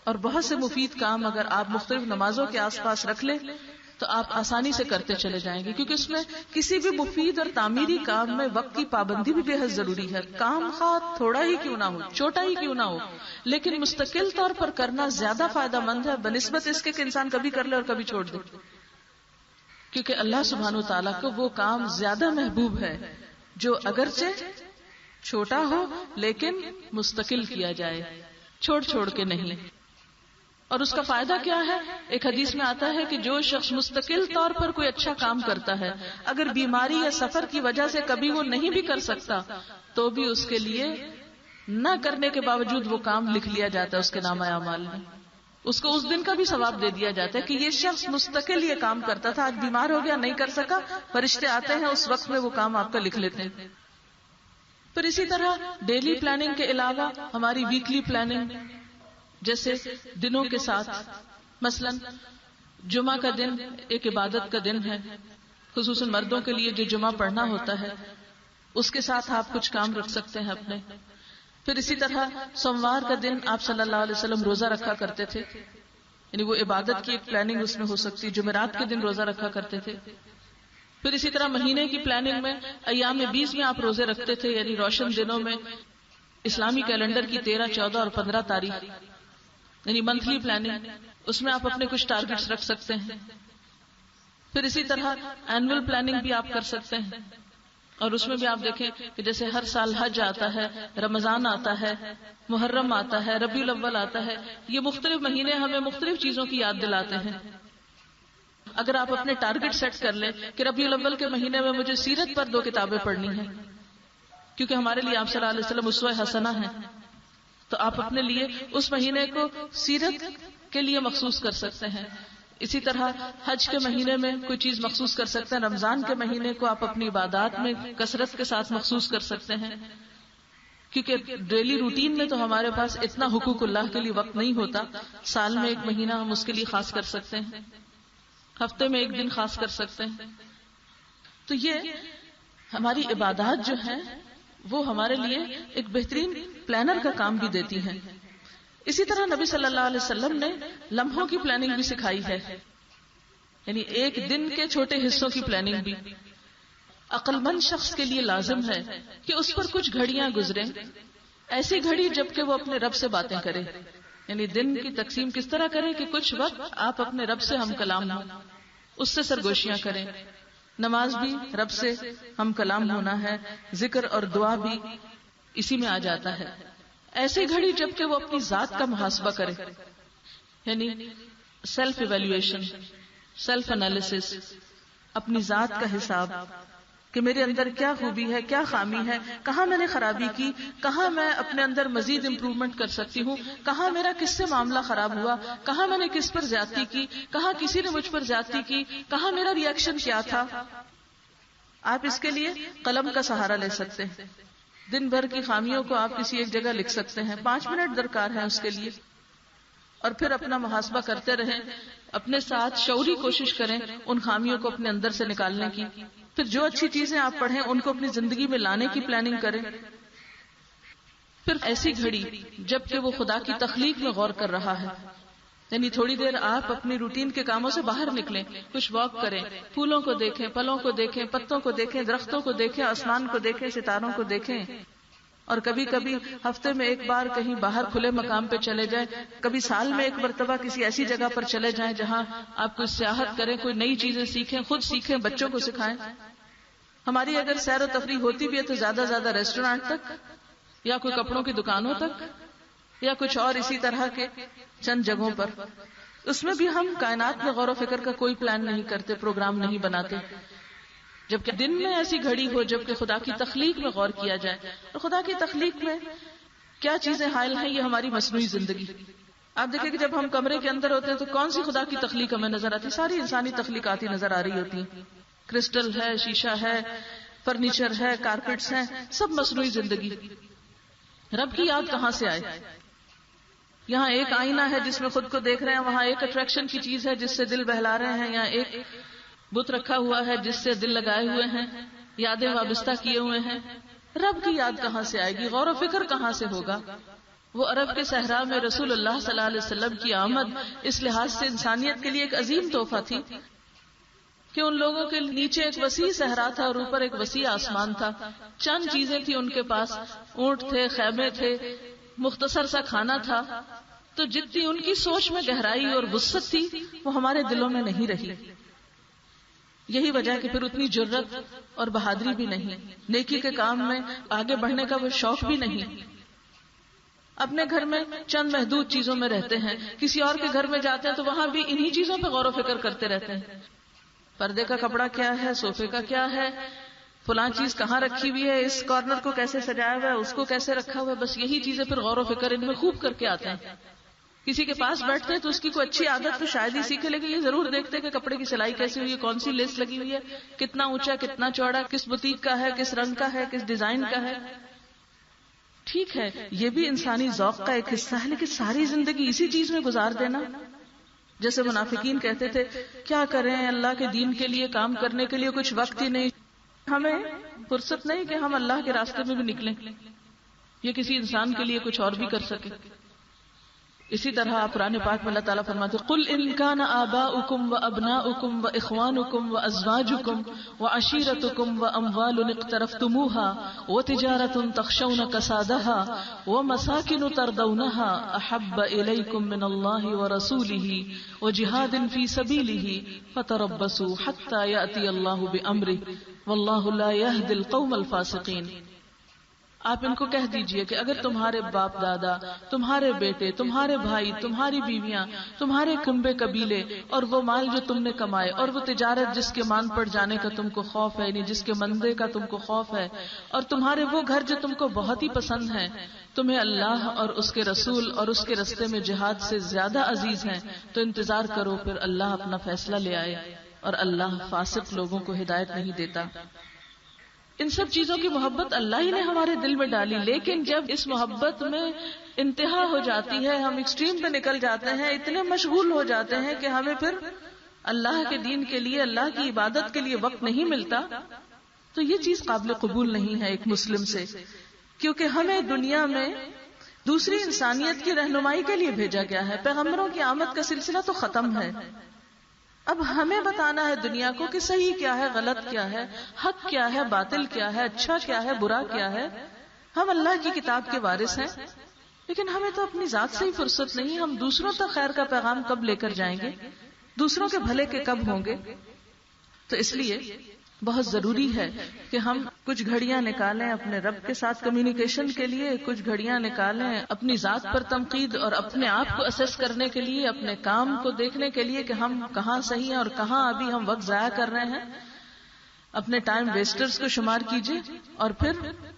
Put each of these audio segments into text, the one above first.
اور بہت سے مفید کام اگر آپ مختلف نمازوں کے آس پاس رکھ لیں تو آپ آسانی سے کرتے چلے جائیں گے، کیونکہ اس میں کسی بھی مفید اور تعمیری کام میں وقت کی پابندی بھی بے حد ضروری ہے. کام خواہ تھوڑا ہی کیوں نہ ہو، چھوٹا ہی کیوں نہ ہو، لیکن مستقل طور پر کرنا زیادہ فائدہ مند ہے بنسبت اس کے کہ انسان کبھی کر لے اور کبھی چھوڑ دے. کیونکہ اللہ سبحانہ و تعالیٰ کو وہ کام زیادہ محبوب ہے جو اگرچہ چھوٹا ہو لیکن مستقل کیا جائے، چھوڑ چھوڑ کے نہیں. اور اس کا فائدہ کیا ہے؟ ایک حدیث میں آتا ہے کہ جو شخص مستقل طور پر کوئی اچھا کام کرتا ہے، اگر بیماری یا سفر کی وجہ سے کبھی وہ نہیں بھی کر سکتا تو بھی اس کے لیے نہ کرنے کے باوجود وہ کام لکھ لیا جاتا ہے اس کے نامہ اعمال میں. اس کو اس دن کا بھی ثواب دے دیا جاتا ہے کہ یہ شخص مستقل یہ کام کرتا تھا، آج بیمار ہو گیا، نہیں کر سکا، فرشتے آتے ہیں اس وقت میں وہ کام آپ کا لکھ لیتے ہیں. پھر اسی طرح ڈیلی پلاننگ کے علاوہ ہماری ویکلی پلاننگ، جیسے دنوں کے ساتھ، مثلا جمعہ کا دن ایک عبادت کا دن ہے، خصوصاً مردوں کے لیے جو جمعہ پڑھنا ہوتا ہے اس کے ساتھ آپ کچھ کام رکھ سکتے ہیں اپنے. پھر اسی طرح سوموار کا دن آپ صلی اللہ علیہ وسلم روزہ رکھا کرتے تھے، یعنی وہ عبادت کی ایک پلاننگ اس میں ہو سکتی. جمعرات کے دن روزہ رکھا کرتے تھے. پھر اسی طرح مہینے کی پلاننگ میں ایام 20 میں آپ روزے رکھتے تھے، یعنی روشن دنوں میں اسلامی کیلنڈر کی 13، 14 اور 15 تاریخ، یعنی منتھلی پلاننگ، اس میں آپ اپنے کچھ ٹارگٹس رکھ سکتے ہیں. پھر اسی طرح اینول پلاننگ بھی آپ کر سکتے ہیں، اور اس میں بھی آپ دیکھیں کہ جیسے ہر سال حج آتا ہے، رمضان آتا ہے، محرم آتا ہے، ربیع الاول آتا ہے، یہ مختلف مہینے ہمیں مختلف چیزوں کی یاد دلاتے ہیں. اگر آپ اپنے ٹارگٹ سیٹ کر لیں کہ ربیع الاول کے مہینے میں مجھے سیرت پر 2 کتابیں پڑھنی ہیں، کیونکہ ہمارے لیے آپ صلی اللہ علیہ وسلم اسوہ حسنہ ہیں، تو آپ اپنے لیے اس مہینے کو سیرت کے لیے مخصوص کر سکتے ہیں. اسی طرح حج کے مہینے میں کوئی چیز مخصوص کر سکتے ہیں. رمضان کے مہینے کو آپ اپنی عبادات میں کثرت کے ساتھ مخصوص کر سکتے ہیں، کیونکہ ڈیلی روٹین میں تو ہمارے پاس اتنا حقوق اللہ کے لیے وقت نہیں ہوتا. سال میں ایک مہینہ ہم اس کے لیے خاص کر سکتے ہیں، ہفتے میں ایک دن خاص کر سکتے ہیں. تو یہ ہماری عبادات جو ہیں وہ ہمارے لیے ایک بہترین پلانر کا کام بھی دیتی ہیں. اسی طرح نبی صلی اللہ علیہ وسلم نے لمحوں کی پلاننگ بھی سکھائی ہے، یعنی ایک دن کے چھوٹے حصوں کی پلاننگ بھی. عقل مند شخص کے لیے لازم ہے کہ اس پر کچھ گھڑیاں گزریں، ایسی گھڑی جبکہ وہ اپنے رب سے باتیں کرے، یعنی دن کی تقسیم کس طرح کریں کہ کچھ وقت آپ اپنے رب سے ہم کلام ہوں، اس سے سرگوشیاں کریں. نماز بھی رب سے ہم کلام ہونا ہے، ذکر اور دعا بھی اسی میں آ جاتا ہے. ایسی گھڑی جبکہ وہ اپنی ذات کا محاسبہ کرے، یعنی سیلف ایویلویشن، سیلف انالیسس، اپنی ذات کا حساب کہ میرے اندر کیا خوبی ہے، کیا خامی ہے، کہاں میں نے خرابی کی، کہاں میں اپنے اندر مزید امپروومنٹ کر سکتی ہوں، کہاں میرا کس سے معاملہ خراب ہوا، کہاں میں نے کس پر زیادتی کی، کہاں کسی نے مجھ پر زیادتی کی، کہاں میرا ری ایکشن کیا تھا. آپ اس کے لیے قلم کا سہارا لے سکتے ہیں. دن بھر کی خامیوں کو آپ کسی ایک جگہ لکھ سکتے ہیں، 5 منٹ درکار ہے اس کے لیے، اور پھر اپنا محاسبہ کرتے رہیں. اپنے ساتھ شعوری کوشش کریں ان خامیوں کو اپنے اندر سے نکالنے کی. پھر جو اچھی چیزیں آپ پڑھیں ان کو اپنی زندگی میں لانے کی پلاننگ کریں. پھر ایسی گھڑی جبکہ وہ خدا کی تخلیق میں غور کر رہا ہے، یعنی تھوڑی دیر آپ اپنی روٹین کے کاموں سے باہر نکلیں، کچھ واک کریں، پھولوں کو دیکھیں، پھلوں کو دیکھیں، پتوں کو دیکھیں، درختوں کو دیکھیں، آسمان کو دیکھیں، ستاروں کو دیکھیں. اور کبھی کبھی ہفتے میں ایک بار کہیں باہر کھلے مقام پہ چلے جائیں، کبھی سال میں ایک مرتبہ کسی ایسی جگہ پر چلے جائیں جہاں آپ کوئی سیاحت کریں، کوئی نئی چیزیں سیکھیں، خود سیکھیں، بچوں کو سکھائیں. ہماری اگر سیر و تفریح ہوتی بھی ہے تو زیادہ زیادہ ریسٹورانٹ تک، یا کوئی کپڑوں کی دکانوں تک، یا کچھ اور اسی طرح کے چند جگہوں پر. اس میں بھی ہم کائنات میں غور و فکر کا کوئی پلان نہیں کرتے، پروگرام نہیں بناتے. جبکہ دن میں ایسی گھڑی ہو جبکہ خدا کی تخلیق میں غور کیا جائے. اور خدا کی تخلیق میں کیا چیزیں حائل ہیں، یہ ہماری مصنوعی زندگی. آپ دیکھیں کہ جب ہم کمرے کے اندر ہوتے ہیں تو کون سی خدا کی تخلیق ہمیں نظر آتی؟ ساری انسانی تخلیقات ہی نظر آ رہی ہوتی ہیں. کرسٹل ہے، شیشہ ہے، فرنیچر ہے، کارپیٹس ہیں، سب مصنوعی زندگی. رب کی یاد کہاں سے آئے؟ یہاں ایک آئینہ ہے جس میں خود کو دیکھ رہے ہیں، وہاں ایک اٹریکشن کی چیز ہے جس سے دل بہلا رہے ہیں، یہاں ایک بت رکھا ہوا ہے جس سے دل لگائے ہوئے ہیں، یادیں وابستہ کیے ہوئے ہیں. رب کی یاد کہاں سے آئے گی؟ غور و فکر کہاں سے ہوگا؟ وہ عرب کے صحرا میں رسول اللہ صلی اللہ علیہ وسلم کی آمد اس لحاظ سے انسانیت کے لیے ایک عظیم تحفہ تھی کہ ان لوگوں کے نیچے ایک وسیع صحرا تھا اور اوپر ایک وسیع آسمان تھا. چند چیزیں تھی ان کے پاس، اونٹ تھے، خیمے تھے، مختصر سا کھانا تھا. تو جتنی ان کی سوچ میں گہرائی اور وسعت تھی وہ ہمارے دلوں میں نہیں رہی. یہی وجہ کہ پھر اتنی جرت اور بہادری بھی نہیں، نیکی کے کام میں آگے بڑھنے کا وہ شوق بھی نہیں. اپنے گھر میں چند محدود چیزوں میں رہتے ہیں، کسی اور کے گھر میں جاتے ہیں تو وہاں بھی انہی چیزوں پہ غور و فکر کرتے رہتے ہیں. پردے کا کپڑا کیا ہے، صوفے کا کیا ہے، فلاں چیز کہاں رکھی ہوئی ہے، اس کارنر کو کیسے سجایا ہوا ہے، اس کو کیسے رکھا ہوا ہے. بس یہی چیزیں پھر غور و فکر ان میں خوب کر کے آتے ہیں. کسی کے پاس بیٹھتے ہیں تو اس کی کوئی اچھی عادت تو شاید ہی سیکھے، لیکن یہ ضرور دیکھتے کہ کپڑے کی سلائی کیسی ہوئی ہے، کون سی لیس لگی ہوئی ہے، کتنا اونچا، کتنا چوڑا، کس بوتیک کا ہے، کس رنگ کا ہے، کس ڈیزائن کا ہے. ٹھیک ہے، یہ بھی انسانی ذوق کا ایک حصہ ہے، لیکن ساری زندگی اسی چیز میں گزار دینا. جیسے منافقین کہتے تھے کیا کریں، اللہ کے دین کے لیے کام کرنے کے لیے کچھ وقت ہی نہیں، ہمیں فرصت نہیں کہ ہم اللہ کے راستے میں بھی نکلیں یا کسی انسان کے لیے کچھ اور بھی کر سکیں. اسی طرح قرآن پاک میں اللہ تعالیٰ فرماتے قل ان کان آباؤکم وابناؤکم واخوانکم وازواجکم وعشیرتکم واموال اقترفتموها وتجارة تخشون کسادها ومساکن ترضونها احب الیکم من اللہ ورسولہ وجہاد فی سبیلہ فتربصوا حتی یأتی اللہ بامرہ واللہ لا یہدی القوم الفاسقین. آپ ان کو کہہ دیجئے کہ اگر تمہارے باپ دادا، تمہارے بیٹے، تمہارے بھائی، تمہاری بیویاں، تمہارے کنبے قبیلے اور وہ مال جو تم نے کمائے اور وہ تجارت جس کے مان پڑ جانے کا تم کو خوف ہے، یعنی جس کے مندے کا تم کو خوف ہے، اور تمہارے وہ گھر جو تم کو بہت ہی پسند ہیں، تمہیں اللہ اور اس کے رسول اور اس کے رستے میں جہاد سے زیادہ عزیز ہیں، تو انتظار کرو، پھر اللہ اپنا فیصلہ لے آئے. اور اللہ فاسق لوگوں کو ہدایت نہیں دیتا. ان سب چیزوں کی محبت اللہ ہی نے ہمارے دل میں ڈالی، لیکن جب اس محبت میں انتہا ہو جاتی ہے، ہم ایکسٹریم پہ نکل جاتے ہیں، اتنے مشغول ہو جاتے ہیں کہ ہمیں پھر اللہ کے دین کے لیے، اللہ کی عبادت کے لیے وقت نہیں ملتا، تو یہ چیز قابل قبول نہیں ہے ایک مسلم سے. کیونکہ ہمیں دنیا میں دوسری انسانیت کی رہنمائی کے لیے بھیجا گیا ہے. پیغمبروں کی آمد کا سلسلہ تو ختم ہے، اب ہمیں بتانا ہے دنیا کو کہ صحیح کیا ہے، غلط کیا ہے، حق کیا ہے، باطل کیا ہے، اچھا کیا ہے، برا کیا ہے. ہم اللہ کی کتاب کے وارث ہیں، لیکن ہمیں تو اپنی ذات سے ہی فرصت نہیں. ہم دوسروں تک خیر کا پیغام کب لے کر جائیں گے، دوسروں کے بھلے کے کب ہوں گے. تو اس لیے بہت ضروری ہے کہ ہم کچھ گھڑیاں نکالیں اپنے رب کے ساتھ کمیونیکیشن کے لیے، کچھ گھڑیاں نکالیں اپنی ذات پر تنقید اور اپنے آپ کو اسیس کرنے کے لیے، اپنے کام کو دیکھنے کے لیے کہ ہم کہاں صحیح ہیں اور کہاں ابھی ہم وقت ضائع کر رہے ہیں. اپنے ٹائم ویسٹرز کو شمار کیجیے اور پھر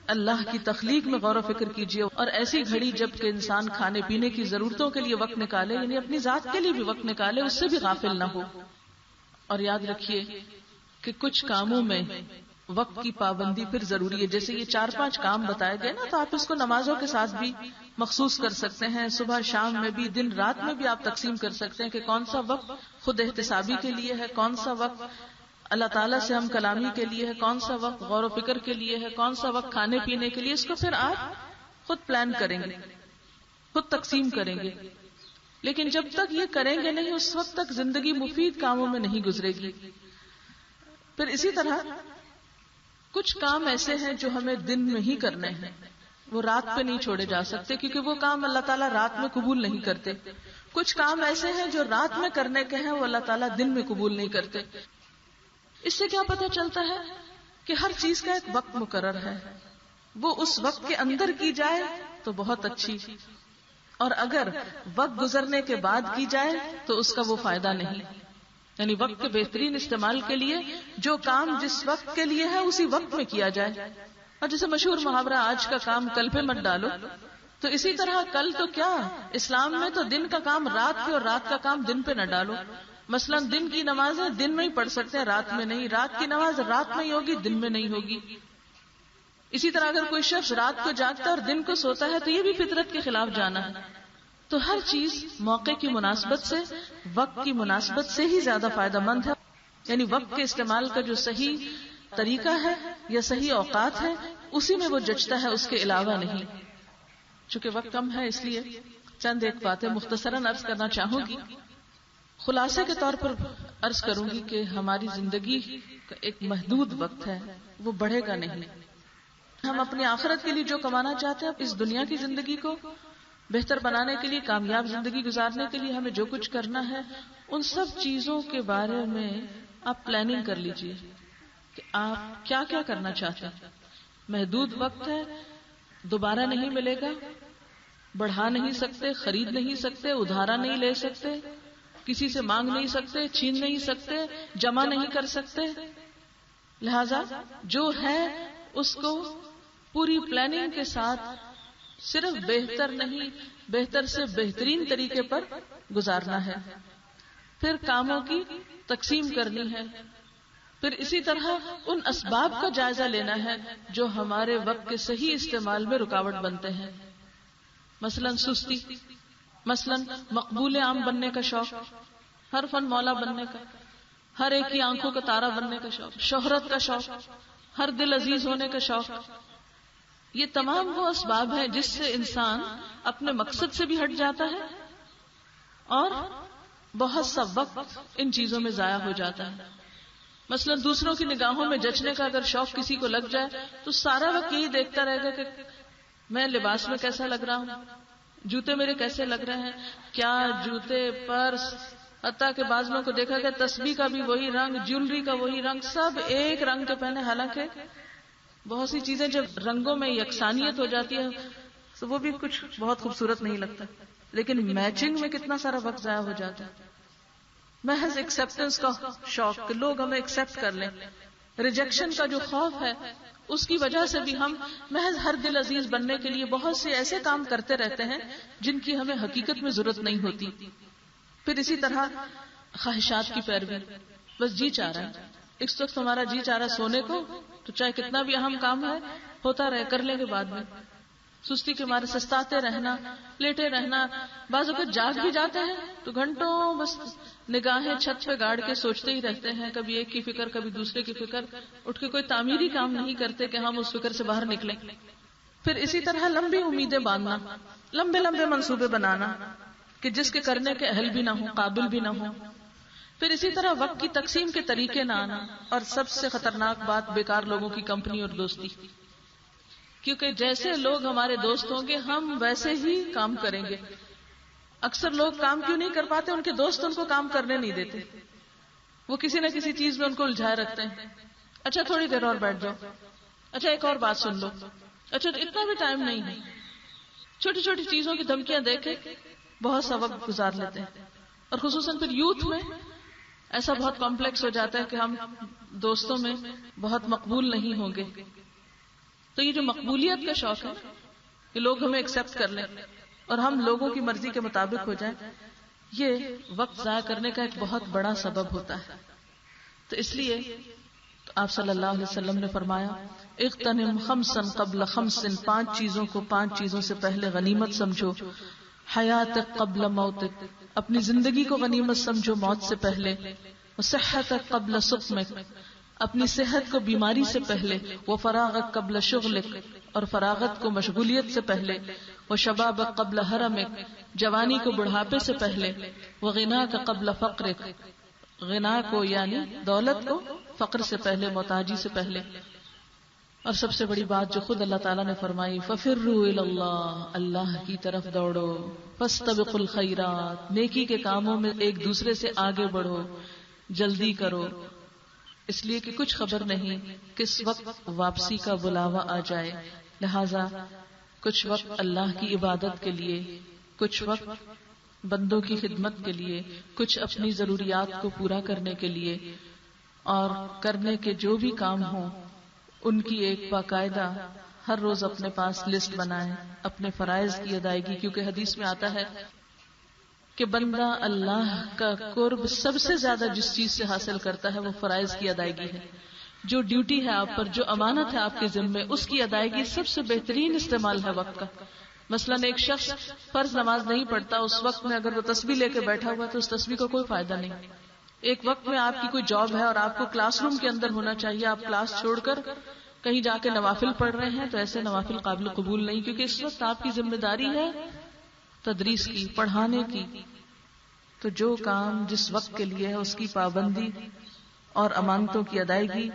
اللہ کی تخلیق میں غور و فکر کیجیے. اور ایسی گھڑی جب کہ انسان کھانے پینے کی ضرورتوں کے لیے وقت نکالے، یعنی اپنی ذات کے لیے بھی وقت نکالے، اس سے بھی غافل نہ ہو. اور یاد رکھیے کہ کچھ کاموں میں وقت کی پابندی پھر ضروری ہے. جیسے یہ 4-5 کام بتائے گئے نا، تو آپ اس کو نمازوں کے ساتھ بھی مخصوص کر سکتے ہیں، صبح شام میں بھی، دن رات میں بھی آپ تقسیم کر سکتے ہیں کہ کون سا وقت خود احتسابی کے لیے ہے، کون سا وقت اللہ تعالیٰ سے ہم کلامی کے لیے ہے، کون سا وقت غور و فکر کے لیے ہے، کون سا وقت کھانے پینے کے لیے. اس کو پھر آپ خود پلان کریں گے، خود تقسیم کریں گے. لیکن جب تک یہ کریں گے نہیں، اس وقت تک زندگی مفید کاموں میں نہیں گزرے گی. پھر اسی طرح کچھ کام ایسے ہیں جو ہمیں دن میں ہی کرنے ہیں، وہ رات پہ نہیں چھوڑے جا سکتے، کیونکہ وہ کام اللہ تعالیٰ رات میں قبول نہیں کرتے. کچھ کام ایسے ہیں جو رات میں کرنے کے ہیں، وہ اللہ تعالیٰ دن میں قبول نہیں کرتے. اس سے کیا پتہ چلتا ہے کہ ہر چیز کا ایک وقت مقرر ہے، وہ اس وقت کے اندر کی جائے تو بہت اچھی، اور اگر وقت گزرنے کے بعد کی جائے تو اس کا وہ فائدہ نہیں. یعنی وقت کے بہترین استعمال کے لیے جو کام جس وقت کے لیے ہے اسی وقت میں کیا جائے. اور جیسے مشہور محاورہ آج کا کام کل پہ مت ڈالو، تو اسی طرح کل تو کیا اسلام میں تو دن کا کام رات پہ اور رات کا کام دن پہ نہ ڈالو. مثلا دن کی نمازیں دن میں ہی پڑھ سکتے ہیں، رات میں نہیں. رات کی نماز رات میں ہی ہوگی، دن میں نہیں ہوگی. اسی طرح اگر کوئی شخص رات کو جاگتا ہے اور دن کو سوتا ہے تو یہ بھی فطرت کے خلاف جانا ہے. تو ہر چیز موقع کی مناسبت سے، وقت کی مناسبت سے ہی زیادہ فائدہ مند ہے. یعنی وقت کے استعمال کا جو صحیح طریقہ ہے یا صحیح اوقات ہے، اسی میں وہ جچتا ہے، اس کے علاوہ نہیں. چونکہ وقت کم ہے اس لیے چند ایک باتیں مختصراً عرض کرنا چاہوں گی. خلاصے کے طور پر عرض کروں گی کہ ہماری زندگی کا ایک محدود وقت ہے، وہ بڑھے گا نہیں. ہم اپنی آخرت کے لیے جو کمانا چاہتے ہیں، اس دنیا کی زندگی کو بہتر بنانے کے لیے، کامیاب زندگی گزارنے کے لیے ہمیں جو کچھ کرنا ہے، ان سب چیزوں کے بارے میں آپ پلاننگ کر لیجئے کہ آپ کیا کیا کرنا چاہتے ہیں. محدود وقت ہے، دوبارہ نہیں ملے گا، بڑھا نہیں سکتے، خرید نہیں سکتے، ادھارا نہیں لے سکتے، کسی سے مانگ نہیں سکتے، چھین نہیں سکتے، جمع نہیں کر سکتے. لہذا جو ہے اس کو پوری پلاننگ کے ساتھ صرف بہتر نہیں، بہتر سے بہترین طریقے پر گزارنا ہے. پھر کاموں کی تقسیم کرنی ہے. پھر اسی طرح ان اسباب کا جائزہ لینا ہے جو ہمارے وقت کے صحیح استعمال میں رکاوٹ بنتے ہیں. مثلاً سستی، مثلاً مقبول عام بننے کا شوق، ہر فن مولا بننے کا، ہر ایک کی آنکھوں کا تارا بننے کا شوق، شہرت کا شوق، ہر دل عزیز ہونے کا شوق. یہ تمام وہ اسباب ہیں جس سے انسان اپنے مقصد سے بھی ہٹ جاتا ہے اور بہت سا وقت ان چیزوں میں ضائع ہو جاتا ہے. مثلا دوسروں کی نگاہوں میں جچنے کا اگر شوق کسی کو لگ جائے تو سارا وقت یہی دیکھتا رہے گا کہ میں لباس میں کیسا لگ رہا ہوں، جوتے میرے کیسے لگ رہے ہیں، کیا جوتے، پرس، حتیٰ کہ بعض لوگوں کو دیکھا گیا تسبیح کا بھی وہی رنگ، جیولری کا وہی رنگ، سب ایک رنگ کے پہنے. حالانکہ بہت سی چیزیں جب رنگوں میں یکسانیت ہو جاتی ہے تو وہ بھی کچھ بہت خوبصورت نہیں لگتا، لیکن میچنگ میں کتنا سارا وقت ضائع ہو جاتا ہے. محض ایکسپٹنس کا شوق کہ لوگ ہمیں ایکسپٹ کر لیں، ریجیکشن کا جو خوف ہے اس کی وجہ سے بھی ہم محض ہر دل عزیز بننے کے لیے بہت سے ایسے کام کرتے رہتے ہیں جن کی ہمیں حقیقت میں ضرورت نہیں ہوتی. پھر اسی طرح خواہشات کی پیروی، بس جی چاہ رہا ہے، اس وقت ہمارا جی چاہ رہا ہے سونے کو، تو چاہے کتنا بھی اہم کام ہے ہوتا رہے، کر لیں گے بعد میں. سستی کے مارے سستاتے رہنا، لیٹے رہنا، بعض اوقات جاگ بھی جاتے ہیں تو گھنٹوں بس نگاہیں چھت پہ گاڑ کے سوچتے ہی رہتے ہیں، کبھی ایک کی فکر کبھی دوسرے کی فکر، اٹھ کے کوئی تعمیری کام نہیں کرتے کہ ہم اس فکر سے باہر نکلیں. پھر اسی طرح لمبی امیدیں باندھنا، لمبے لمبے منصوبے بنانا کہ جس کے کرنے کے اہل بھی نہ ہوں، قابل بھی نہ ہوں. پھر اسی طرح وقت کی تقسیم کے طریقے نہ آنا، اور سب سے خطرناک بات بیکار لوگوں کی کمپنی اور دوستی. کیونکہ جیسے لوگ ہمارے دوست ہوں گے ہم ویسے ہی کام کریں گے. اکثر لوگ کام کیوں نہیں کر پاتے؟ ان کے دوست ان کو کام کرنے نہیں دیتے، وہ کسی نہ کسی چیز میں ان کو الجھائے رکھتے ہیں. اچھا تھوڑی دیر اور بیٹھ جاؤ، اچھا ایک اور بات سن لو، اچھا اتنا بھی ٹائم نہیں ہے. چھوٹی چھوٹی چیزوں کی دھمکیاں دے کے بہت سا وقت گزار لیتے ہیں. اور خصوصاً پھر یوتھ میں ایسا بہت کمپلیکس ہو جاتا ہے کہ ہم دوستوں میں بہت مقبول نہیں ہوں گے. تو یہ جو مقبولیت کا شوق ہے کہ لوگ ہمیں ایکسپٹ کر لیں اور ہم لوگوں کی مرضی کے مطابق ہو جائیں، یہ وقت ضائع کرنے کا ایک بہت بڑا سبب ہوتا ہے. تو اس لیے آپ صلی اللہ علیہ وسلم نے فرمایا اغتنم خمسا قبل خمس، 5 چیزوں کو 5 چیزوں سے پہلے غنیمت سمجھو. حیاتک قبل موتک، اپنی زندگی کو غنیمت سمجھو موت سے پہلے. وصحتک قبل سقمک، اپنی صحت کو بیماری سے پہلے. وفراغک قبل شغلک، اور فراغت کو مشغولیت سے پہلے. وشبابک قبل حرمک، جوانی کو بڑھاپے سے پہلے. وغناک قبل فقرک، غنا کو یعنی دولت کو فقر سے پہلے، محتاجی سے پہلے. اور سب سے بڑی بات جو خود اللہ تعالیٰ نے فرمائی فَفِرُّوا إِلَى اللَّهِ، اللہ کی طرف دوڑو. فَاسْتَبِقُوا الْخَيْرَاتِ، نیکی کے کاموں میں ایک دوسرے سے آگے بڑھو، جلدی کرو. اس لیے کہ کچھ خبر نہیں کس وقت واپسی کا بلاوا آ جائے. لہذا کچھ وقت اللہ کی عبادت کے لیے، کچھ وقت بندوں کی خدمت کے لیے، کچھ اپنی ضروریات کو پورا کرنے کے لیے، اور کرنے کے جو بھی کام ہوں ان کی ایک باقاعدہ ہر روز اپنے پاس لسٹ بنائیں. اپنے فرائض کی ادائیگی، کیونکہ حدیث میں آتا ہے کہ بندہ اللہ کا قرب سب سے زیادہ جس چیز سے حاصل کرتا ہے وہ فرائض کی ادائیگی ہے. جو ڈیوٹی ہے آپ پر، جو امانت ہے آپ کے ذمے، اس کی ادائیگی سب سے بہترین استعمال ہے وقت کا. مثلا ایک شخص فرض نماز نہیں پڑھتا، اس وقت میں اگر وہ تسبیح لے کے بیٹھا ہوا تو اس تسبیح کا کوئی فائدہ نہیں. ایک وقت میں آپ کی کوئی جاب ہے اور آپ کو کلاس روم کے اندر ہونا چاہیے، آپ کلاس چھوڑ کر کہیں جا کے نوافل پڑھ رہے ہیں تو ایسے نوافل قابل قبول نہیں، کیونکہ اس وقت آپ کی ذمہ داری ہے تدریس کی، پڑھانے کی. تو جو کام جس وقت کے لیے ہے اس کی پابندی اور امانتوں کی ادائیگی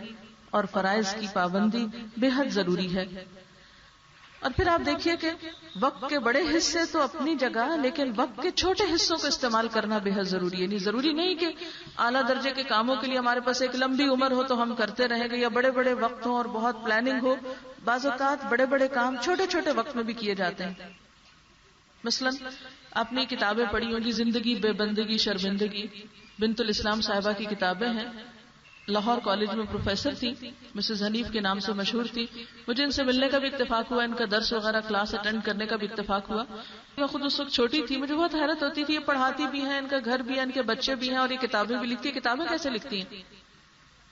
اور فرائض کی پابندی بے حد ضروری ہے. اور پھر آپ دیکھیے کہ وقت کے بڑے حصے تو اپنی جگہ، لیکن وقت کے چھوٹے حصوں کو استعمال کرنا بے حد ضروری ہے. نہیں ضروری نہیں کہ اعلیٰ درجے کے کاموں کے لیے ہمارے پاس ایک لمبی عمر ہو تو ہم کرتے رہیں گے، یا بڑے بڑے وقت ہوں اور بہت پلاننگ ہو. بعض اوقات بڑے بڑے کام چھوٹے چھوٹے وقت میں بھی کیے جاتے ہیں. مثلا آپ نے کتابیں پڑھی ہوں گی، زندگی بے بندگی شرمندگی، بنت الاسلام صاحبہ کی کتابیں ہیں. لاہور کالج میں پروفیسر تھی، مسز حنیف کے نام سے مشہور تھی. مجھے ان سے ملنے کا بھی اتفاق ہوا، ان کا درس وغیرہ کلاس اٹینڈ کرنے کا بھی اتفاق ہوا. میں خود اس وقت چھوٹی تھی، مجھے بہت حیرت ہوتی تھی، یہ پڑھاتی بھی ہیں، ان کا گھر بھی ہے، ان کے بچے بھی ہیں، اور یہ کتابیں بھی لکھتی ہیں. کتابیں کیسے لکھتی ہیں؟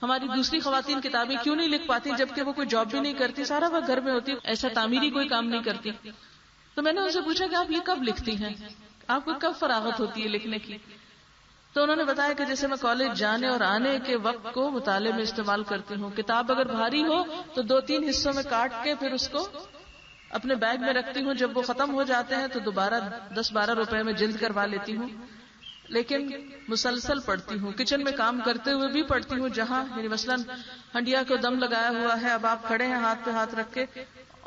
ہماری دوسری خواتین کتابیں کیوں نہیں لکھ پاتی جبکہ وہ کوئی جاب بھی نہیں کرتی، سارا وقت گھر میں ہوتی، ایسا تعمیری کوئی کام نہیں کرتی. تو میں نے ان سے پوچھا کہ آپ یہ کب لکھتی ہیں، آپ کو کب فراغت ہوتی ہے لکھنے کی؟ تو انہوں نے بتایا کہ جیسے میں کالج جانے اور آنے کے وقت کو مطالعے میں استعمال کرتی ہوں. کتاب اگر بھاری ہو تو 2-3 حصوں میں کاٹ کے پھر اس کو اپنے بیگ میں رکھتی ہوں. جب وہ ختم ہو جاتے ہیں تو دوبارہ 10-12 روپے میں جلد کروا لیتی ہوں. لیکن مسلسل پڑھتی ہوں، کچن میں کام کرتے ہوئے بھی پڑھتی ہوں. جہاں یعنی مثلاً ہنڈیا کو دم لگایا ہوا ہے، اب آپ کھڑے ہیں ہاتھ پہ ہاتھ رکھ کے،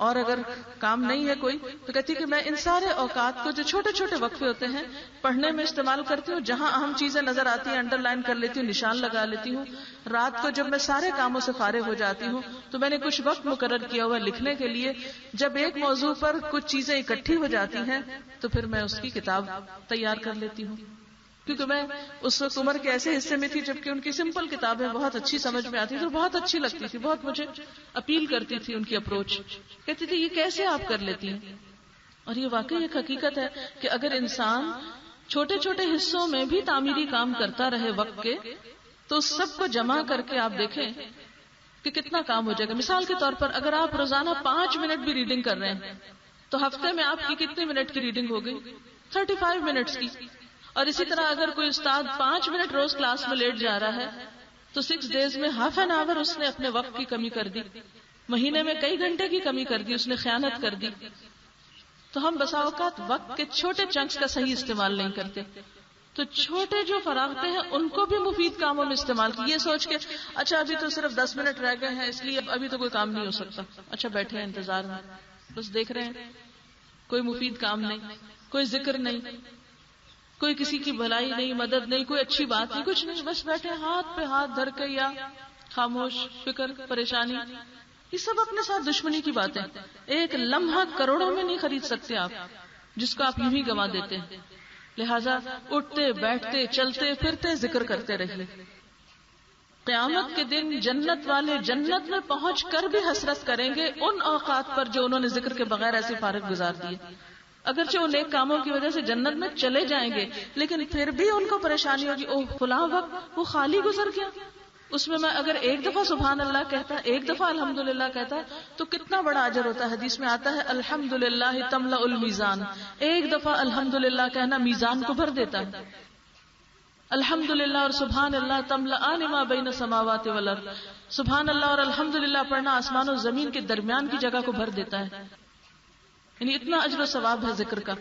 اور اگر کام نہیں ہے کوئی تو کہتی کہ میں ان سارے اوقات کو جو چھوٹے چھوٹے وقفے ہوتے ہیں پڑھنے میں استعمال کرتی ہوں. جہاں اہم چیزیں نظر آتی ہیں انڈر لائن کر لیتی ہوں، نشان لگا لیتی ہوں. رات کو جب میں سارے کاموں سے فارغ ہو جاتی ہوں تو میں نے کچھ وقت مقرر کیا ہوا لکھنے کے لیے. جب ایک موضوع پر کچھ چیزیں اکٹھی ہو جاتی ہیں تو پھر میں اس کی کتاب تیار کر لیتی ہوں. کیونکہ میں اس وقت عمر کے ایسے حصے میں تھی جبکہ ان کی سمپل کتابیں بہت اچھی سمجھ میں آتی تھی، بہت اچھی لگتی تھی، بہت مجھے اپیل کرتی تھی ان کی اپروچ. کہتی تھی یہ کیسے آپ کر لیتی ہیں؟ اور یہ واقعی ایک حقیقت ہے کہ اگر انسان چھوٹے چھوٹے حصوں میں بھی تعمیری کام کرتا رہے وقت کے، تو اس سب کو جمع کر کے آپ دیکھیں کہ کتنا کام ہو جائے گا. مثال کے طور پر اگر آپ روزانہ 5 منٹ بھی ریڈنگ کر رہے ہیں تو ہفتے میں آپ کی کتنے منٹ کی ریڈنگ ہو گئی؟ 35 منٹس کی. اور اسی طرح اگر کوئی استاد 5 منٹ روز کلاس میں لیٹ جا رہا ہے تو 6 days میں ½ an hour اس نے اپنے وقت کی کمی کر دی، مہینے میں کئی گھنٹے کی کمی کر دی، اس نے خیانت کر دی. تو ہم بسا اوقات وقت کے چھوٹے چنکس کا صحیح استعمال نہیں کرتے. تو چھوٹے جو فراغتیں ہیں ان کو بھی مفید کاموں میں استعمال کی. یہ سوچ کے اچھا ابھی تو صرف 10 منٹ رہ گئے ہیں اس لیے ابھی تو کوئی کام نہیں ہو سکتا، اچھا بیٹھے ہیں انتظار میں، بس دیکھ رہے ہیں، کوئی مفید کام نہیں، کوئی ذکر نہیں، کوئی کسی کی بھلائی نہیں، مدد نہیں، کوئی اچھی بات نہیں، کچھ نہیں، بس بیٹھے ہاتھ پہ ہاتھ دھر کے یا خاموش، فکر، پریشانی. یہ سب اپنے ساتھ دشمنی کی باتیں. ایک لمحہ کروڑوں میں نہیں خرید سکتے آپ، جس کو آپ یوں ہی گنوا دیتے ہیں. لہذا اٹھتے بیٹھتے چلتے پھرتے ذکر کرتے رہیے. قیامت کے دن جنت والے جنت میں پہنچ کر بھی حسرت کریں گے ان اوقات پر جو انہوں نے ذکر کے بغیر ایسے فارغ گزار دیے. اگرچہ وہ نیک کاموں کی وجہ سے جنت میں چلے جائیں گے لیکن پھر بھی ان کو پریشانی ہوگی، اوہ فلاں وقت وہ خالی گزر گیا، اس میں اگر ایک دفعہ سبحان اللہ کہتا، ایک دفعہ الحمدللہ کہتا تو کتنا بڑا اجر ہوتا ہے. حدیث میں آتا ہے الحمدللہ تملأ المیزان، ایک دفعہ الحمدللہ کہنا میزان کو بھر دیتا ہے. الحمدللہ اور سبحان اللہ تملأان ما بین السماوات والارض، سبحان اللہ اور الحمدللہ پڑھنا آسمان و زمین کے درمیان کی جگہ کو بھر دیتا ہے. یعنی اتنا اجر و ثواب ہے ذکر کا.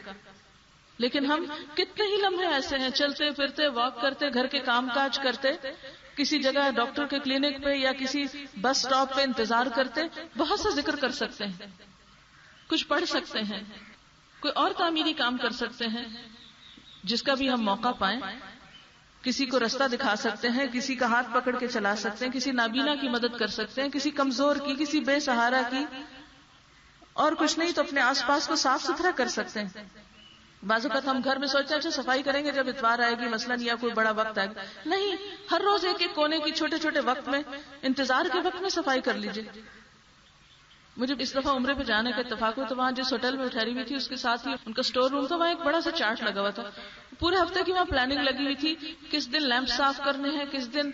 لیکن ہم کتنے ہی لمحے ایسے ہیں چلتے پھرتے، واک کرتے، گھر کے کام کاج کرتے، کسی جگہ ڈاکٹر کے کلینک پہ یا کسی بس سٹاپ پہ انتظار کرتے، بہت سا ذکر کر سکتے ہیں، کچھ پڑھ سکتے ہیں، کوئی اور تعمیری کام کر سکتے ہیں جس کا بھی ہم موقع پائیں. کسی کو رستہ دکھا سکتے ہیں، کسی کا ہاتھ پکڑ کے چلا سکتے ہیں، کسی نابینا کی مدد کر سکتے ہیں، کسی کمزور کی، کسی بے سہارا کی، اور کچھ نہیں تو اپنے آس پاس کو صاف ستھرا کر سکتے ہیں. بعض اوقات ہم گھر میں سوچتے ہیں اچھا صفائی کریں گے جب اتوار آئے گی مثلاً یا کوئی بڑا وقت آئے گا. نہیں، ہر روز ایک ایک کونے کی چھوٹے چھوٹے وقت میں، انتظار کے وقت میں صفائی کر لیجئے. مجھے اس دفعہ عمرے پہ جانے کا اتفاق ہوا تو وہاں جس ہوٹل میں ٹھہری ہوئی تھی اس کے ساتھ ہی ان کا اسٹور روم تھا، وہاں ایک بڑا سا چارٹ لگا ہوا تھا. پورے ہفتے کی وہاں پلاننگ لگی ہوئی تھی، کس دن لیمپ صاف کرنے ہیں، کس دن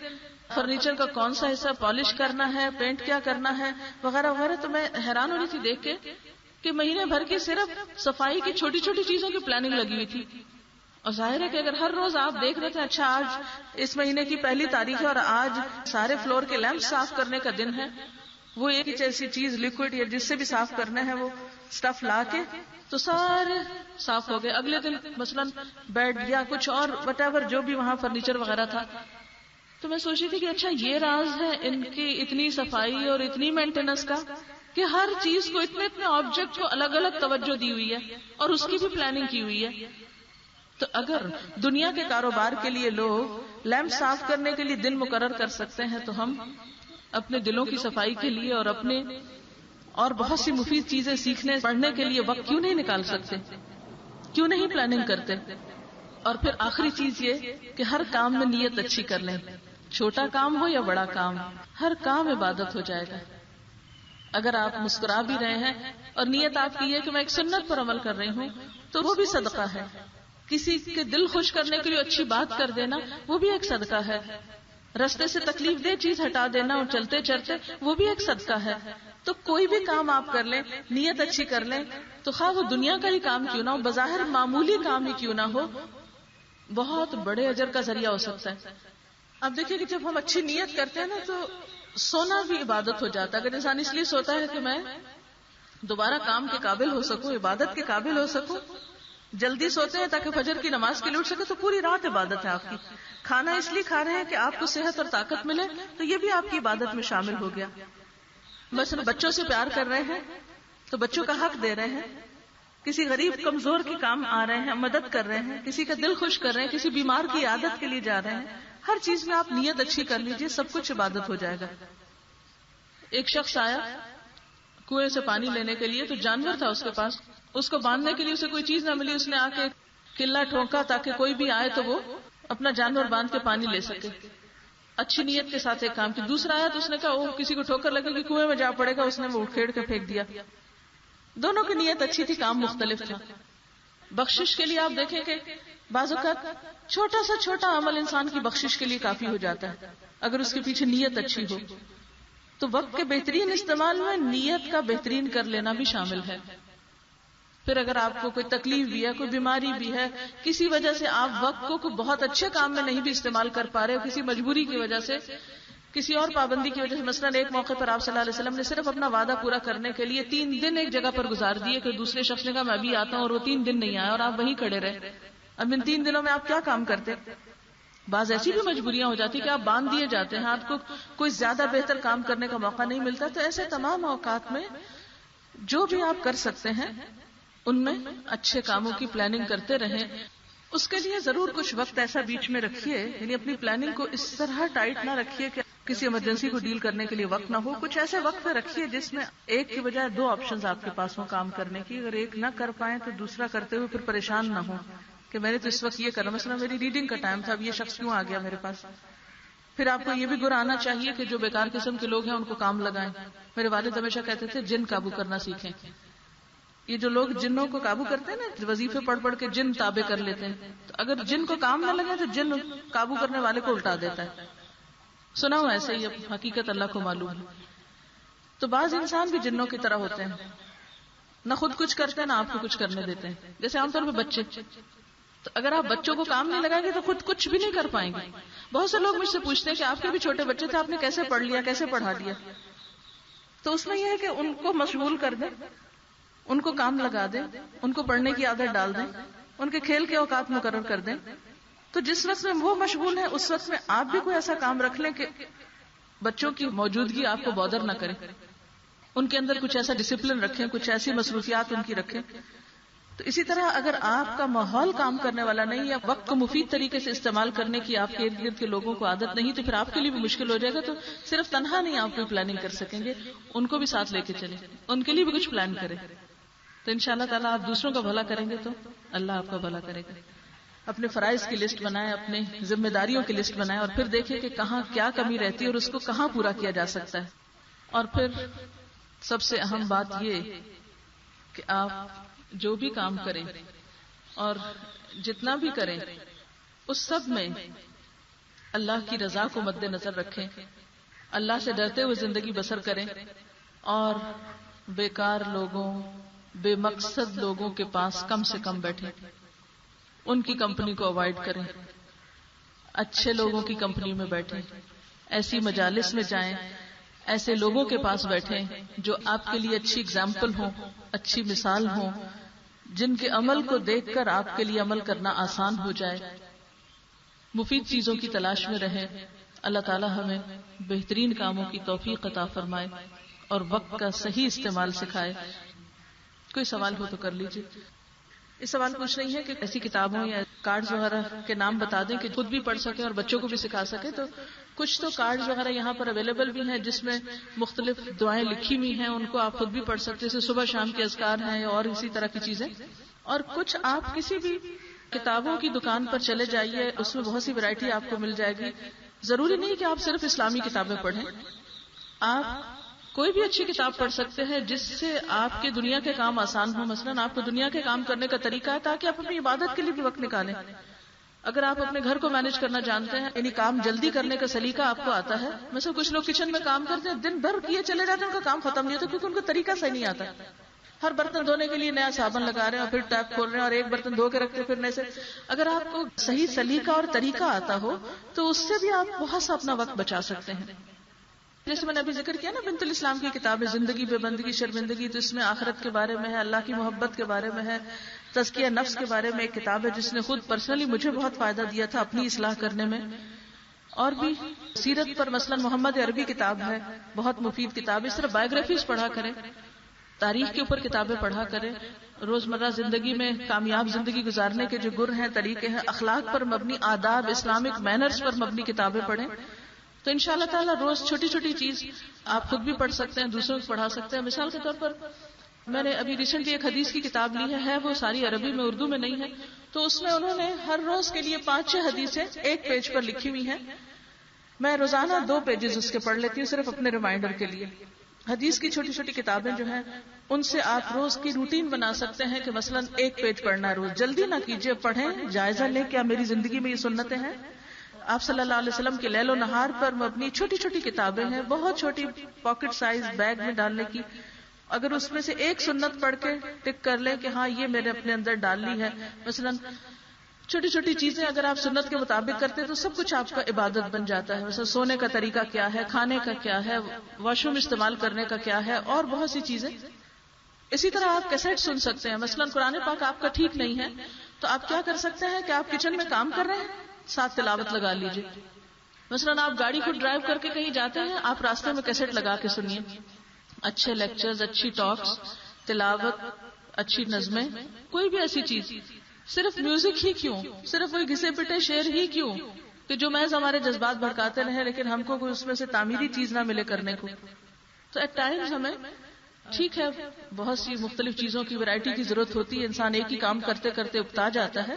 فرنیچر کا کون سا حصہ پالش کرنا ہے، پینٹ کیا کرنا ہے وغیرہ وغیرہ. تو میں حیران ہو رہی تھی دیکھ کے کہ مہینے بھر کی صرف صفائی کی چھوٹی چھوٹی چیزوں کی پلاننگ لگی ہوئی تھی. اور ظاہر ہے کہ اگر ہر روز آپ دیکھ رہے تھے اچھا آج اس مہینے کی 1 تاریخ ہے اور آج سارے فلور کے لیمپ صاف کرنے کا دن ہے، وہ ایک ایسی چیز لکوڈ یا جس سے بھی صاف کرنا ہے وہ سٹف لا کے تو سارے صاف ہو گئے. اگلے دن مثلاً بیڈ یا کچھ اور وٹ ایور جو بھی وہاں فرنیچر وغیرہ تھا, تو میں سوچی تھی کہ اچھا یہ راز ہے ان کی اتنی صفائی اور اتنی مینٹیننس کا کہ ہر چیز کو اتنے آبجیکٹ کو الگ الگ توجہ دی ہوئی ہے اور اس کی بھی پلاننگ کی ہوئی ہے. تو اگر دنیا کے کاروبار کے لیے لوگ لیمپ صاف کرنے کے لیے دن مقرر کر سکتے ہیں تو ہم اپنے دلوں کی صفائی کے لیے اور اپنے اور بہت سی مفید چیزیں سیکھنے پڑھنے کے لیے وقت کیوں نہیں نکال سکتے, کیوں نہیں پلاننگ کرتے. اور پھر آخری چیز یہ کہ ہر کام میں نیت اچھی کر لیں, چھوٹا کام ہو یا بڑا کام, ہر کام عبادت ہو جائے گا. اگر آپ مسکرا بھی رہے ہیں اور نیت آپ کی ہے کہ میں ایک سنت پر عمل کر رہی ہوں تو وہ بھی صدقہ ہے. کسی کے دل خوش کرنے کے لیے اچھی بات کر دینا وہ بھی ایک صدقہ ہے. رستے سے تکلیف دہ چیز ہٹا دینا اور چلتے چلتے وہ بھی ایک صدقہ ہے. تو کوئی بھی کام آپ کر لیں, نیت اچھی کر لیں, تو خواہ وہ دنیا کا ہی کام کیوں نہ ہو, بظاہر معمولی کام ہی کیوں نہ ہو, بہت بڑے اجر کا ذریعہ ہو سکتا ہے. اب دیکھیں کہ جب ہم اچھی نیت کرتے ہیں نا تو سونا بھی عبادت ہو جاتا ہے. اگر انسان اس لیے سوتا ہے کہ میں دوبارہ کام کے قابل ہو سکوں, عبادت کے قابل ہو سکوں, جلدی سوتے ہیں تاکہ فجر کی نماز کے لیے اٹھ سکے, تو پوری رات عبادت ہے آپ کی. کھانا اس لیے کھا رہے ہیں کہ آپ کو صحت اور طاقت ملے, تو یہ بھی آپ کی عبادت میں شامل ہو گیا. مثلا بچوں سے پیار کر رہے ہیں تو بچوں کا حق دے رہے ہیں, کسی غریب کمزور کے کام آ رہے ہیں, مدد کر رہے ہیں, کسی کا دل خوش کر رہے ہیں, کسی بیمار کی عیادت کے لیے جا رہے ہیں. ہر چیز میں آپ نیت اچھی کر لیجئے, سب کچھ عبادت ہو جائے گا. ایک شخص آیا کنویں سے پانی لینے کے لیے, تو جانور تھا اس کے پاس, اس کو باندھنے کے لیے اسے کوئی چیز نہ ملی, اس نے آ کے قلعہ ٹھونکا تاکہ کوئی بھی آئے تو وہ اپنا جانور باندھ کے پانی لے سکے. اچھی نیت کے ساتھ ایک کام کی. دوسرا آیا تو اس نے کہا وہ کسی کو ٹھوکر لگے گی کنویں میں جا پڑے گا, اس نے وہ کھیڑ کے پھینک دیا. دونوں کی نیت اچھی تھی, کام مختلف تھا. بخشش کے لیے آپ دیکھیں کہ بعض اوقات چھوٹا سا چھوٹا عمل انسان کی بخشش کے لیے کافی ہو جاتا ہے اگر اس کے پیچھے نیت اچھی ہو. تو وقت کے بہترین استعمال میں نیت کا بہترین کر لینا بھی شامل ہے. پھر اگر آپ کو کوئی تکلیف بھی ہے, کوئی بیماری بھی ہے, کسی وجہ سے آپ وقت کو کوئی بہت اچھے کام میں نہیں بھی استعمال کر پا رہے, کسی مجبوری کی وجہ سے, کسی اور پابندی کی وجہ سے, مثلا ایک موقع پر آپ صلی اللہ علیہ وسلم نے صرف اپنا وعدہ پورا کرنے کے لیے 3 دن ایک جگہ پر گزار دیے, کہ دوسرے شخص نے کہا میں بھی آتا ہوں, اور وہ 3 دن نہیں آیا اور آپ وہیں کھڑے رہے. اب ان 3 دنوں میں آپ کیا کام کرتے؟ بعض ایسی بھی مجبوریاں ہو جاتی کہ آپ باندھ دیے جاتے ہیں, آپ کو کوئی زیادہ بہتر کام کرنے کا موقع نہیں ملتا. تو ایسے تمام اوقات میں جو بھی آپ کر سکتے ہیں ان میں اچھے کاموں کی پلاننگ کرتے رہیں. اس کے لیے ضرور کچھ وقت ایسا بیچ میں رکھیے, یعنی اپنی پلاننگ کو اس طرح ٹائٹ نہ رکھیے کہ کسی ایمرجنسی کو ڈیل کرنے کے لیے وقت نہ ہو. کچھ ایسے وقت پہ رکھیے جس میں ایک کی بجائے 2 آپشنز آپ کے پاس ہوں کام کرنے کی. اگر ایک نہ کر پائیں تو دوسرا کرتے ہوئے پھر پریشان نہ ہو کہ میں نے تو اس وقت یہ کرنا, مثلا میری ریڈنگ کا ٹائم تھا, اب یہ شخص کیوں آ گیا میرے پاس. پھر آپ کو یہ بھی گر آنا چاہیے کہ جو بیکار قسم کے لوگ ہیں ان کو کام لگائیں. میرے والد ہمیشہ کہتے تھے جن قابو کرنا سیکھیں. یہ جو لوگ جنوں کو قابو کرتے ہیں نا, وظیفے پڑھ پڑھ کے جن تابع کر لیتے ہیں, تو اگر جن کو کام نہ لگے تو جن قابو کرنے والے کو الٹا دیتا ہے. سنا ہوں ایسے ہی, اب حقیقت اللہ کو معلوم ہے. تو بعض انسان بھی جنوں کی طرح ہوتے ہیں, نہ خود کچھ کرتے ہیں نہ آپ کو کچھ کرنے دیتے ہیں. جیسے عام طور پہ بچے, تو اگر آپ بچوں کو کام نہیں لگائیں گے تو خود کچھ بھی نہیں کر پائیں گے. بہت سے لوگ مجھ سے پوچھتے ہیں کہ آپ کے بھی چھوٹے بچے تھے, آپ نے کیسے پڑھ لیا, کیسے پڑھا دیا. تو اس میں یہ ہے کہ ان کو مشغول کر دیں, ان کو کام لگا دیں, ان کو پڑھنے کی عادت ڈال دیں, ان کے کھیل کے اوقات مقرر کر دیں. تو جس وقت میں وہ مشغول ہیں اس وقت میں آپ بھی کوئی ایسا کام رکھ لیں کہ بچوں کی موجودگی آپ کو بودر نہ کرے. ان کے اندر کچھ ایسا ڈسپلن رکھیں, کچھ ایسی مصروفیات ان کی رکھیں. تو اسی طرح اگر آپ کا ماحول کام کرنے والا نہیں, یا وقت کو مفید طریقے سے استعمال کرنے کی آپ کے ارد گرد کے لوگوں کو عادت نہیں, تو پھر آپ کے لیے بھی مشکل ہو جائے گا. تو صرف تنہا نہیں آپ کوئی پلاننگ کر سکیں گے, ان کو بھی ساتھ لے کے چلیں, ان کے لیے بھی کچھ پلان کریں. تو انشاءاللہ تعالیٰ آپ دوسروں کا بھلا کریں گے تو اللہ آپ کا بھلا کرے گا. اپنے فرائض کی لسٹ بنائیں, اپنے ذمہ داریوں کی لسٹ بنائیں, اور پھر دیکھیں کہ کہاں کیا کمی رہتی ہے اور اس کو کہاں پورا کیا جا سکتا ہے. اور پھر سب سے اہم بات یہ کہ آپ جو بھی کام کریں اور جتنا بھی کریں اس سب میں اللہ کی رضا کو مد نظر رکھیں, اللہ سے ڈرتے ہوئے زندگی بسر کریں, اور بیکار لوگوں, بے مقصد لوگوں کے پاس کم سے کم بیٹھیں, ان کی کمپنی کو اوائڈ کریں, اچھے لوگوں کی کمپنی میں بیٹھیں, ایسی مجالس میں جائیں, ایسے لوگوں کے پاس بیٹھیں جو آپ کے لیے اچھی اگزامپل ہوں، اچھی مثال ہوں، جن کے عمل کو دیکھ کر آپ کے لیے عمل کرنا آسان ہو جائے. مفید چیزوں کی تلاش میں رہیں. اللہ تعالی ہمیں بہترین کاموں کی توفیق عطا فرمائے اور وقت کا صحیح استعمال سکھائے. کوئی سوال ہو تو کر لیجیے. اس سوال پوچھ رہی ہے کہ ایسی کتابوں یا کارڈز وغیرہ کے نام بتا دیں کہ خود بھی پڑھ سکیں اور بچوں کو بھی سکھا سکیں. تو کچھ تو کارڈز وغیرہ یہاں پر اویلیبل بھی ہیں جس میں مختلف دعائیں لکھی ہوئی ہیں، ان کو آپ خود بھی پڑھ سکتے ہیں، جیسے صبح شام کے اذکار ہیں اور اسی طرح کی چیزیں. اور کچھ آپ کسی بھی کتابوں کی دکان پر چلے جائیے، اس میں بہت سی ورائٹی آپ کو مل جائے گی. ضروری نہیں کہ آپ صرف اسلامی کتابیں پڑھیں، آپ کوئی بھی اچھی کتاب پڑھ سکتے ہیں جس سے آپ کے دنیا کے کام آسان ہوں. مثلاً آپ کو دنیا کے کام کرنے کا طریقہ ہے تاکہ آپ اپنی عبادت کے لیے بھی وقت نکالیں. اگر آپ اپنے گھر کو مینج کرنا جانتے ہیں، یعنی کام جلدی کرنے کا سلیقہ آپ کو آتا ہے. مثلا کچھ لوگ کچن میں کام کرتے ہیں، دن بھر کیے چلے جاتے ہیں، ان کا کام ختم نہیں ہوتا کیونکہ ان کو طریقہ صحیح نہیں آتا. ہر برتن دھونے کے لیے نیا صابن لگا رہے ہیں اور پھر ٹیپ کھول رہے ہیں اور ایک برتن دھو کے رکھتے پھر نئے سے. اگر آپ کو صحیح سلیقہ اور طریقہ آتا ہو تو اس سے بھی آپ بہت سا اپنا وقت بچا سکتے ہیں. جیسے میں نے ابھی ذکر کیا نا بنت الاسلام کی کتاب ہے زندگی بے بندگی شرمندگی، تو اس میں آخرت کے بارے میں ہے، اللہ کی محبت کے بارے میں ہے، تزکیہ نفس کے بارے میں ایک کتاب ہے جس نے خود پرسنلی مجھے بہت فائدہ دیا تھا اپنی اصلاح کرنے میں. اور بھی سیرت پر مثلا محمد عربی کتاب ہے، بہت مفید کتاب ہے. اس طرح بایوگرافیز پڑھا کریں، تاریخ کے اوپر کتابیں پڑھا کریں. روزمرہ زندگی میں کامیاب زندگی گزارنے کے جو گر ہیں، طریقے ہیں، اخلاق پر مبنی آداب، اسلامک مینرز پر مبنی کتابیں پڑھیں. تو انشاءاللہ تعالیٰ روز چھوٹی چھوٹی چیز آپ خود بھی پڑھ سکتے ہیں، دوسروں کو پڑھا سکتے ہیں. مثال کے طور پر میں نے ابھی ریسنٹلی ایک حدیث کی کتاب لی ہے وہ ساری عربی میں، اردو میں نہیں ہے. تو اس میں انہوں نے ہر روز کے لیے 5-6 حدیثیں ایک پیج پر لکھی ہوئی ہیں. میں روزانہ 2 پیجز اس کے پڑھ لیتی ہوں صرف اپنے ریمائنڈر کے لیے. حدیث کی چھوٹی چھوٹی کتابیں جو ہیں ان سے آپ روز کی روٹین بنا سکتے ہیں کہ مثلا 1 پیج پڑھنا ہے روز. جلدی نہ کیجیے، پڑھیں، جائزہ لیں کیا میری زندگی میں یہ سنتیں ہیں. آپ صلی اللہ علیہ وسلم کے لیل و نہار پر مبنی چھوٹی چھوٹی کتابیں ہیں، بہت چھوٹی، پاکٹ سائز بیگ میں ڈالنے کی. اگر اس میں سے ایک سنت پڑھ کے ٹک کر لیں کہ ہاں یہ میں نے اپنے اندر ڈال لی ہے. مثلا چھوٹی چھوٹی چیزیں اگر آپ سنت کے مطابق کرتے تو سب کچھ آپ کا عبادت بن جاتا ہے. مثلا سونے کا طریقہ کیا ہے، کھانے کا کیا ہے، واش روم استعمال کرنے کا کیا ہے، اور بہت سی چیزیں. اسی طرح آپ کیسٹ سن سکتے ہیں. مثلا قرآن پاک آپ کا ٹھیک نہیں ہے تو آپ کیا کر سکتے ہیں کہ آپ کچن میں کام کر رہے ہیں، ساتھ تلاوت لگا لیجیے. مثلا آپ گاڑی کو ڈرائیو کر کے کہیں جاتے ہیں، آپ راستے میں کیسٹ لگا کے سنیے. اچھے لیکچرز، اچھی ٹاکس، تلاوت، اچھی نظمیں، کوئی بھی ایسی چیز. صرف میوزک ہی کیوں، صرف وہی گھسے پٹے شعر ہی کیوں کہ جو محض ہمارے جذبات بھڑکاتے رہیں لیکن ہم کو کوئی اس میں سے تعمیری چیز نہ ملے کرنے کو. تو ایٹ ٹائمز ہمیں ٹھیک ہے بہت سی مختلف چیزوں کی ورائٹی کی ضرورت ہوتی ہے، انسان ایک ہی کام کرتے کرتے اکتا جاتا ہے.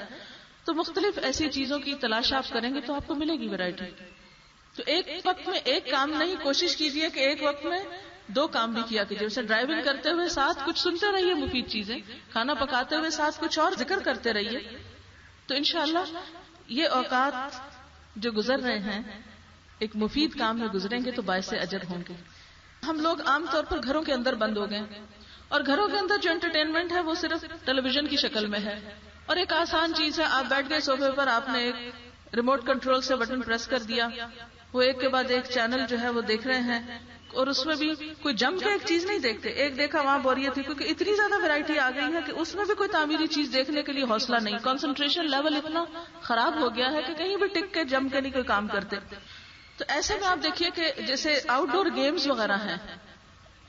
تو مختلف ایسی چیزوں کی تلاش آپ کریں گے تو آپ کو ملے گی ورائٹی. تو ایک وقت میں ایک کام نہیں، کوشش کیجئے کہ ایک وقت میں 2 کام بھی کیا کیجیے. جیسے ڈرائیونگ کرتے ہوئے ساتھ کچھ سنتے رہیے مفید چیزیں، کھانا پکاتے ہوئے ساتھ کچھ اور ذکر کرتے رہیے. تو انشاءاللہ یہ اوقات جو گزر رہے ہیں ایک مفید کام میں گزریں گے تو باعث اجر ہوں گے. ہم لوگ عام طور پر گھروں کے اندر بند ہو گئے اور گھروں کے اندر جو انٹرٹینمنٹ ہے وہ صرف ٹیلی ویژن کی شکل میں ہے. اور ایک آسان چیز ہے، آپ بیٹھ گئے صوفے پر، آپ نے ایک ریموٹ کنٹرول سے بٹن پریس کر دیا، وہ ایک کے بعد ایک چینل جو ہے وہ دیکھ رہے ہیں. اور اس میں بھی کوئی جم کے ایک چیز نہیں دیکھتے، ایک دیکھا وہاں بوریت تھی، کیونکہ اتنی زیادہ ویرائٹی آ گئی ہے کہ اس میں بھی کوئی تعمیری چیز دیکھنے کے لیے حوصلہ نہیں. کنسنٹریشن لیول اتنا خراب ہو گیا ہے کہ کہیں بھی ٹک کے جم کے نہیں کوئی کام کرتے. تو ایسے میں آپ دیکھیے کہ جیسے آؤٹ ڈور گیمز وغیرہ ہیں،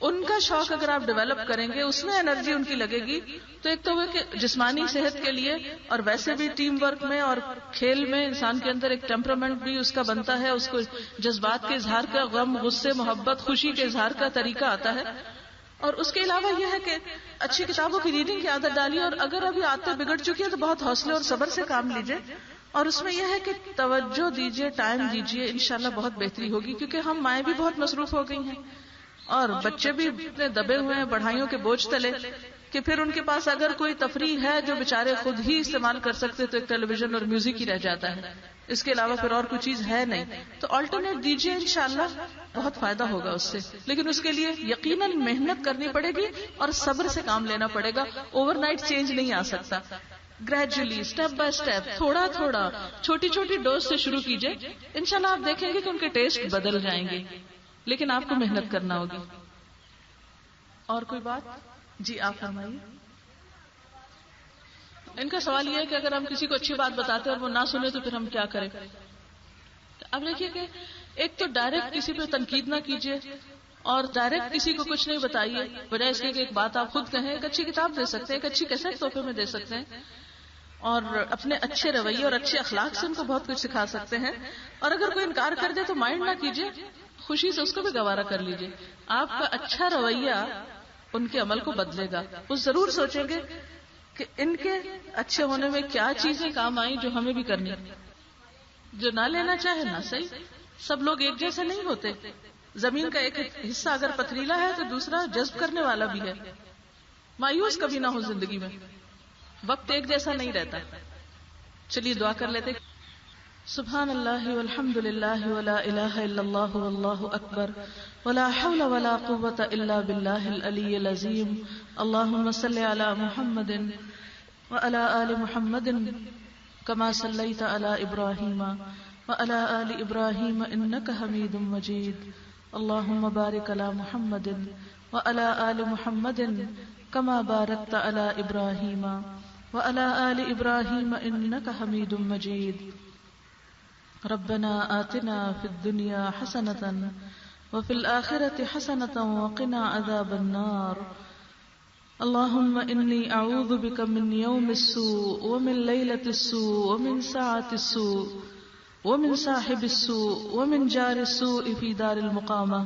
ان کا شوق اگر آپ ڈیولپ کریں گے، اس میں انرجی ان کی لگے گی، تو ایک تو وہ کہ جسمانی صحت کے لیے اور ویسے بھی ٹیم ورک میں اور کھیل میں انسان کے اندر ایک ٹیمپرامنٹ بھی اس کا بنتا ہے، اس کو جذبات کے اظہار کا، غم، غصے، محبت، خوشی کے اظہار کا طریقہ آتا ہے. اور اس کے علاوہ یہ ہے کہ اچھی کتابوں کی ریڈنگ کی عادت ڈالیے، اور اگر ابھی عادتیں بگڑ چکی ہے تو بہت حوصلے اور صبر سے کام لیجیے. اور اس میں یہ ہے کہ توجہ دیجیے، ٹائم دیجیے، انشاءاللہ بہت بہتری ہوگی. کیونکہ ہم مائیں بھی بہت مصروف ہو گئی ہیں اور بچے بھی اتنے دبے ہوئے ہیں پڑھائیوں کے بوجھ تلے کہ پھر ان کے پاس اگر کوئی تفریح ہے جو بیچارے خود ہی استعمال کر سکتے تو ایک ٹیلی ویژن اور میوزک ہی رہ جاتا ہے. اس کے علاوہ پھر اور کوئی چیز ہے نہیں. تو آلٹرنیٹ دیجیے، انشاءاللہ بہت فائدہ ہوگا اس سے. لیکن اس کے لیے یقیناً محنت کرنی پڑے گی اور صبر سے کام لینا پڑے گا. اوور نائٹ چینج نہیں آ سکتا. گریجولی، اسٹیپ بائی اسٹیپ، تھوڑا تھوڑا، چھوٹی چھوٹی ڈوز سے شروع کیجیے. انشاءاللہ آپ دیکھیں گے کہ ان کے ٹیسٹ بدل جائیں گے. لیکن آپ کو محنت کرنا ہوگی. اور کوئی بات؟ جی آپ فرمائیے. ان کا سوال یہ ہے کہ اگر ہم کسی کو اچھی بات بتاتے ہیں اور وہ نہ سنے تو پھر ہم کیا کریں؟ اب دیکھیے کہ ایک تو ڈائریکٹ کسی پہ تنقید نہ کیجیے اور ڈائریکٹ کسی کو کچھ نہیں بتائیے، بجائے اس کے کہ ایک بات آپ خود کہیں. ایک اچھی کتاب دے سکتے ہیں، ایک اچھی کیسٹ تحفے میں دے سکتے ہیں، اور اپنے اچھے رویے اور اچھے اخلاق سے ان کو بہت کچھ سکھا سکتے ہیں. اور اگر کوئی انکار کر دے تو مائنڈ نہ کیجیے، خوشی سے اس کو بھی گوارا کر لیجیے. آپ کا اچھا رویہ ان کے عمل کو بدلے گا. وہ ضرور سوچیں گے کہ ان کے اچھے ہونے میں کیا چیزیں کام آئیں جو ہمیں بھی کرنی. جو نہ لینا چاہے نہ صحیح، سب لوگ ایک جیسے نہیں ہوتے. زمین کا ایک حصہ اگر پتھریلا ہے تو دوسرا جذب کرنے والا بھی ہے. مایوس کبھی نہ ہو زندگی میں، وقت ایک جیسا نہیں رہتا. چلیے دعا کر لیتے. سبحان اللہ والحمد للہ ولا الہ الا اللہ واللہ اکبر ولا حول ولا قوة الا باللہ العلی العظیم. اللہم صلی علی محمد وعلی آل محمد كما صلیت علی ابراہیم وعلی آل ابراہیم انک حمید مجید. اللہم بارک علی محمد وعلی آل محمد كما بارکت علی ابراہیم وعلی آل ابراہیم انک حمید مجید. ربنا آتنا في الدنيا حسنة وفي الآخرة حسنة وقنا عذاب النار. اللهم إني أعوذ بك من يوم السوء ومن ليلة السوء ومن ساعة السوء ومن صاحب السوء ومن جار السوء في دار المقامة.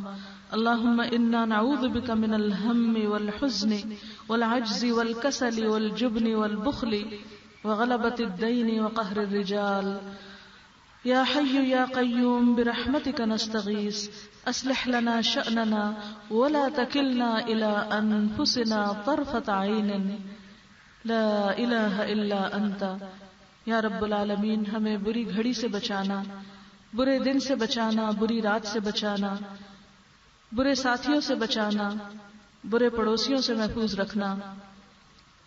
اللهم إنا نعوذ بك من الهم والحزن والعجز والكسل والجبن والبخل وغلبة الدين وقهر الرجال. یا حی یا قیوم برحمتک نستغیث اصلح لنا شأننا ولا تکلنا الى انفسنا طرفة عین لا الہ الا انت. یا رب العالمین ہمیں بری گھڑی سے بچانا، برے دن سے بچانا، بری رات سے بچانا، برے ساتھیوں سے بچانا، برے پڑوسیوں سے محفوظ رکھنا.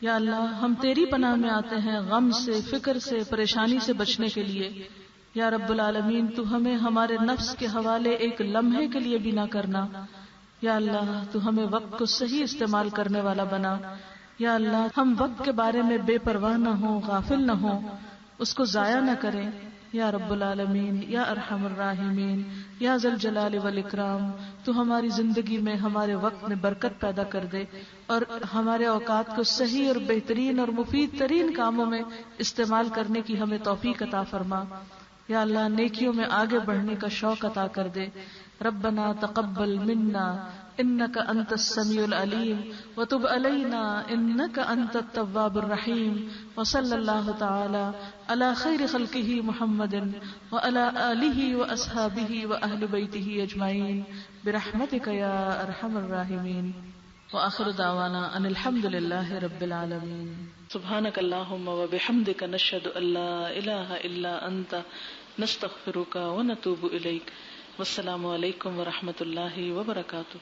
یا اللہ ہم تیری پناہ میں آتے ہیں غم سے، فکر سے، پریشانی سے بچنے کے لیے. یا رب العالمین تو ہمیں ہمارے نفس کے حوالے ایک لمحے کے لیے بھی نہ کرنا. یا اللہ تو ہمیں وقت کو صحیح استعمال کرنے والا بنا. یا اللہ ہم وقت کے بارے میں بے پرواہ نہ ہوں، غافل نہ ہوں، اس کو ضائع نہ کریں. یا رب العالمین یا ارحم الراحمین یا ذا الجلال والاکرام تو ہماری زندگی میں ہمارے وقت میں برکت پیدا کر دے اور ہمارے اوقات کو صحیح اور بہترین اور مفید ترین کاموں میں استعمال کرنے کی ہمیں توفیق عطا فرما. یا اللہ نیکیوں میں آگے بڑھنے کا شوق عطا کر دے. ربنا تقبل منا انک انت السمیع العلیم وتب علینا انک انت التواب الرحیم. وصلی اللہ تعالی علی خیر خلقہ محمد وعلی آلہ واصحابہ واہل بیتہ اجمعین برحمتک یا ارحم الراحمین. وآخر دعوانا ان الحمد للہ رب العالمین. سبحانک اللہم وبحمدک نشہد ان لا الہ الا انت نستغفرک ونتوب الیک. والسلام علیکم ورحمۃ اللہ وبرکاتہ.